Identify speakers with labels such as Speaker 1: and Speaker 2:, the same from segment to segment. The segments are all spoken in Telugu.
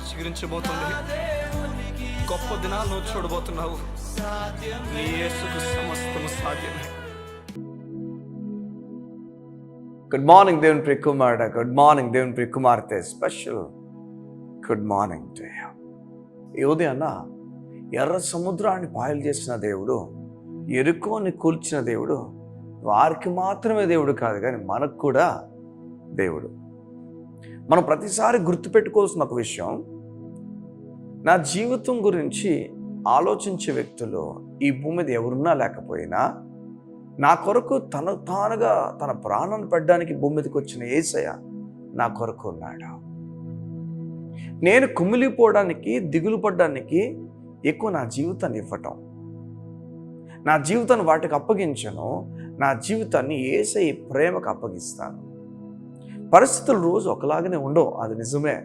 Speaker 1: చిగురించబోతుంది. గొప్ప దినాలు నువ్వు చూడబోతున్నావు. నీ యేసుకు సమస్తము సాధ్యమే.
Speaker 2: గుడ్ మార్నింగ్ దేవుని ప్రియ కుమారుడా, గుడ్ మార్నింగ్ దేవుని ప్రియ కుమార్తె. Special good morning to you. ఈ ఉదయాన్న ఎర్ర సముద్రాన్ని పాయలు చేసిన దేవుడు, ఎరుకోని కూల్చిన దేవుడు వారికి మాత్రమే దేవుడు కాదు, కానీ మనకు కూడా దేవుడు. మనం ప్రతిసారి గుర్తుపెట్టుకోవాల్సిన ఒక విషయం, నా జీవితం గురించి ఆలోచించే వ్యక్తులు ఈ భూమి మీద ఎవరున్నా లేకపోయినా నా కొరకు తానుగా తన ప్రాణాన్ని పెట్టడానికి భూమి మీదకి వచ్చిన యేసయ్య నా కొరకు ఉన్నాడు. నేను కుమిలిపోవడానికి, దిగులు పడడానికి ఎక్కువ నా జీవితాన్ని ఇవ్వటం, నా జీవితాన్ని వాటికి అప్పగించను, నా జీవితాన్ని యేసయ్య ప్రేమకు అప్పగిస్తాను. పరిస్థితులు రోజు ఒకలాగానే ఉండవు, అది నిజమే.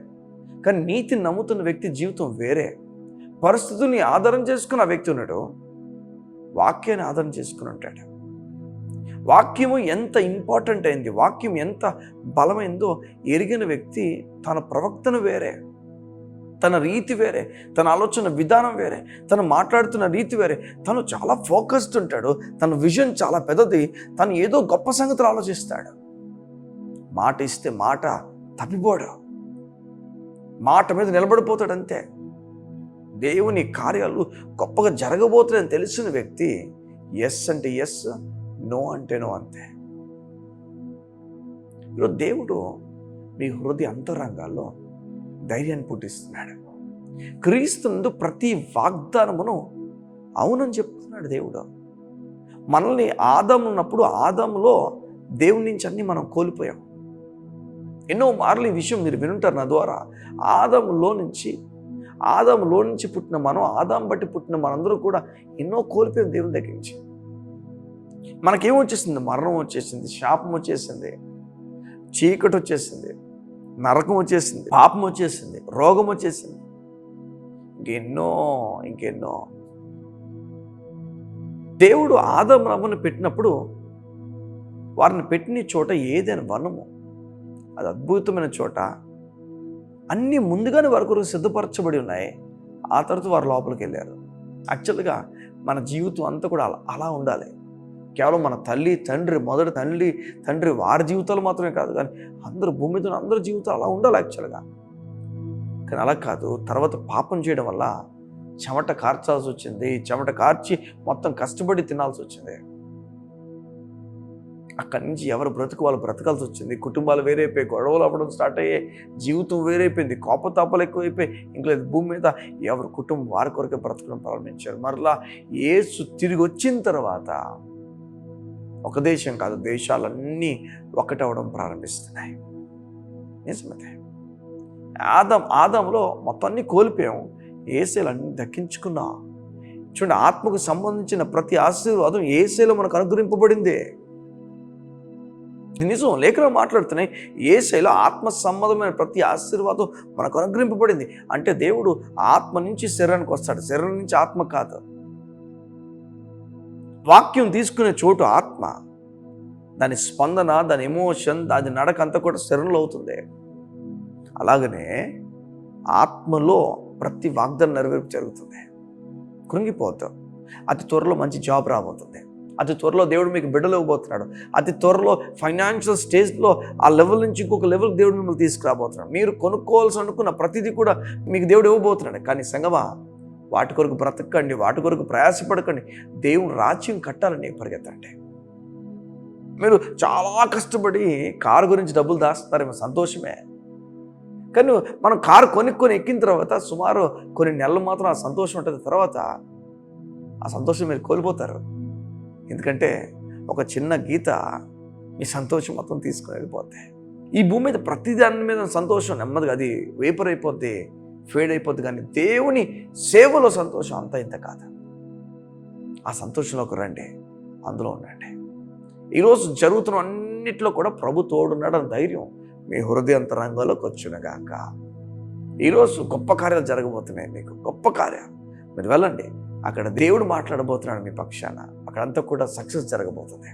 Speaker 2: కానీ నీతిని నమ్ముతున్న వ్యక్తి జీవితం వేరే. పరిస్థితుల్ని ఆధారం చేసుకున్న వ్యక్తి ఉన్నాడు, వాక్యాన్ని ఆధారం చేసుకుని ఉంటాడు. వాక్యము ఎంత ఇంపార్టెంట్ అయింది, వాక్యం ఎంత బలమైందో ఎరిగిన వ్యక్తి తన ప్రవక్తను వేరే, తన రీతి వేరే, తన ఆలోచన విధానం వేరే, తను మాట్లాడుతున్న రీతి వేరే. తను చాలా ఫోకస్డ్ ఉంటాడు, తన విజన్ చాలా పెద్దది, తను ఏదో గొప్ప సంగతులు ఆలోచిస్తాడు. మాట ఇస్తే మాట తప్పిపోడు, మాట మీద నిలబడిపోతాడు అంతే. దేవుని కార్యాలు గొప్పగా జరగబోతుందని తెలిసిన వ్యక్తి ఎస్ అంటే ఎస్, నో అంటే నో అంతే. ఈరోజు దేవుడు మీ హృదయ అంతరంగాల్లో ధైర్యాన్ని పుట్టిస్తున్నాడు. క్రీస్తునందు ప్రతి వాగ్దానమును అవునని చెప్తున్నాడు దేవుడు. మనల్ని ఆదాము ఉన్నప్పుడు ఆదాములో దేవుని నుంచి అన్ని మనం కోల్పోయాం. ఎన్నో మార్లు ఈ విషయం మీరు వినుంటారు నా ద్వారా. ఆదాములో నుంచి పుట్టిన మనం, ఆదాము బట్టి పుట్టిన మనందరూ కూడా ఎన్నో కోల్పోయాం దేవుని దగ్గర నుంచి. మనకేమొచ్చేసింది? మరణం వచ్చేసింది, శాపం వచ్చేసింది, చీకటి వచ్చేసింది, నరకం వచ్చేసింది, పాపం వచ్చేసింది, రోగం వచ్చేసింది, ఇంకెన్నో. దేవుడు ఆదాము రమ్మని పెట్టినప్పుడు వారిని పెట్టిన చోట ఏదైనా వనము, అది అద్భుతమైన చోట, అన్నీ ముందుగానే వారి కొరకు సిద్ధపరచబడి ఉన్నాయి. ఆ తర్వాత వారు లోపలికి వెళ్ళారు. యాక్చువల్గా మన జీవితం అంతా కూడా అలా ఉండాలి. కేవలం మన మొదటి తండ్రి వారి జీవితాలు మాత్రమే కాదు, కానీ అందరూ భూమి మీద అందరి జీవితాలు అలా ఉండాలి యాక్చువల్గా. కానీ అలా కాదు. తర్వాత పాపం చేయడం వల్ల చెమట కార్చాల్సి వచ్చింది, చెమట కార్చి మొత్తం కష్టపడి తినాల్సి వచ్చింది. అక్కడి నుంచి ఎవరు బ్రతుకు వాళ్ళు బ్రతకాల్సి వచ్చింది. కుటుంబాలు వేరైపోయి, గొడవలు అవ్వడం స్టార్ట్ అయ్యాయి, జీవితం వేరైపోయింది, కోపతాపాలు ఎక్కువైపోయి, ఇంకా భూమి మీద ఎవరి కుటుంబం వారి కొరకే బ్రతకడం ప్రారంభించారు. మరలా యేసు తిరిగి వచ్చిన తర్వాత ఒక దేశం కాదు, దేశాలన్నీ ఒకటవడం ప్రారంభిస్తున్నాయి. నిజమే. ఆదాములో మొత్తం అన్నీ కోల్పోయాం, యేసేలు అన్నీ దక్కించుకున్నాం. చూడండి, ఆత్మకు సంబంధించిన ప్రతి ఆశీర్వాదం యేసేలో మనకు అనుగ్రహింపబడిందే. నిజం, లేఖనం మాట్లాడుతున్నాయి. యేసయ్యలో ఆత్మ సంబంధమైన ప్రతి ఆశీర్వాదం మనకు అనుగ్రహింపబడింది. అంటే దేవుడు ఆత్మ నుంచి శరీరానికి వస్తాడు, శరీరం నుంచి ఆత్మ కాదు. వాక్యం తీసుకునే చోటు ఆత్మ, దాని స్పందన, దాని ఎమోషన్, దాని నడక అంతా కూడా శరీరంలో అవుతుంది. అలాగనే ఆత్మలో ప్రతి వాగ్దానం నెరవేర్పు జరుగుతుంది. కృంగిపోతాం. అతి త్వరలో మంచి జాబ్ రాబోతుంది, అతి త్వరలో దేవుడు మీకు బిడ్డలు ఇవ్వబోతున్నాడు, అతి త్వరలో ఫైనాన్షియల్ స్టేజ్లో ఆ లెవెల్ నుంచి ఇంకొక లెవెల్ దేవుడు మిమ్మల్ని తీసుకురాబోతున్నాడు. మీరు కొనుక్కోవాల్సి అనుకున్న ప్రతిదీ కూడా మీకు దేవుడు ఇవ్వబోతున్నాడు. కానీ సంగమా, వాటి కొరకు బ్రతకండి, వాటి కొరకు ప్రయాసపడకండి. దేవుడు రాజ్యం కట్టాలని పరిగెత్తండి. మీరు చాలా కష్టపడి కారు గురించి డబ్బులు దాస్తారేమో, సంతోషమే. కానీ మనం కారు కొనుక్కొని ఎక్కిన తర్వాత సుమారు కొన్ని నెలలు మాత్రం ఆ సంతోషం ఉంటుంది. తర్వాత ఆ సంతోషం మీరు కోల్పోతారు. ఎందుకంటే ఒక చిన్న గీత మీ సంతోషం మొత్తం తీసుకుని వెళ్ళిపోద్ది. ఈ భూమి మీద ప్రతి దాని మీద సంతోషం నెమ్మదిగా అది వేపర్ అయిపోద్ది, ఫేడ్ అయిపోద్ది. కానీ దేవుని సేవలో సంతోషం అంతా ఇంత కాదు. ఆ సంతోషంలోకి రండి, అందులో ఉండండి. ఈరోజు జరుగుతున్న అన్నిట్లో కూడా ప్రభు తోడున్నాడు అని ధైర్యం మీ హృదయంతరంగంలోకి వచ్చునగాక. ఈరోజు గొప్ప కార్యాలు జరగబోతున్నాయి, మీకు గొప్ప కార్యాలు. మీరు వెళ్ళండి, అక్కడ దేవుడు మాట్లాడబోతున్నాడు మీ పక్షాన. అక్కడంతా కూడా సక్సెస్ జరగబోతుంది.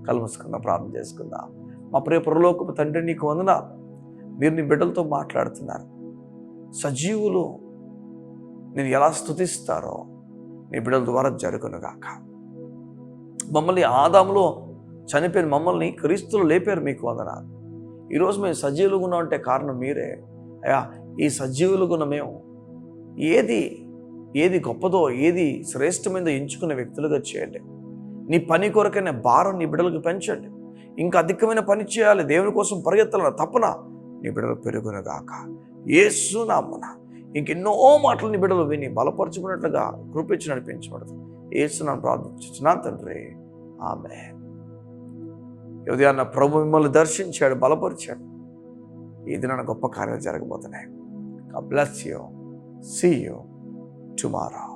Speaker 2: కళ్ళు మూసుకుందాం, ప్రార్థన చేసుకుందాం. మా ప్రియ పరలోకపు తండ్రి, నీకు వందనాలు. మీరు నీ బిడ్డలతో మాట్లాడుతున్నారు. సజీవులు నేను ఎలా స్తుతిస్తారో నీ బిడ్డల ద్వారా జరుగునుగాక. మమ్మల్ని ఆదాములో చనిపోయిన మమ్మల్ని క్రీస్తులు లేపారు, మీకు వందనాలు. ఈరోజు మేము సజీవులుగా ఉన్నామంటే కారణం మీరే అయ్యా. ఈ సజీవులుగా మేము ఏది గొప్పదో, ఏది శ్రేష్టమైనదో ఎంచుకునే వ్యక్తులుగా చేయండి. నీ పని కొరకైన భారం నీ బిడ్డలకు పెంచండి. ఇంకా అధికమైన పని చేయాలి, దేవుని కోసం పరిగెత్తాలన్న తపన నీ బిడ్డలు పెరుగునుగాక. యేసు నామమున ఇంకెన్నో మాటలు నీ బిడ్డలు విని బలపరుచుకున్నట్లుగా కృపించి నడిపించబడదు. యేసు నామమున ప్రార్థించుచున్నా తండ్రి, ఆమేన్. ఉదయాన్న ప్రభు మిమ్మల్ని దర్శించాడు, బలపరిచాడు. ఈ దినాన గొప్ప కార్యాలు జరగబోతున్నాయి. God bless you. See you tomorrow.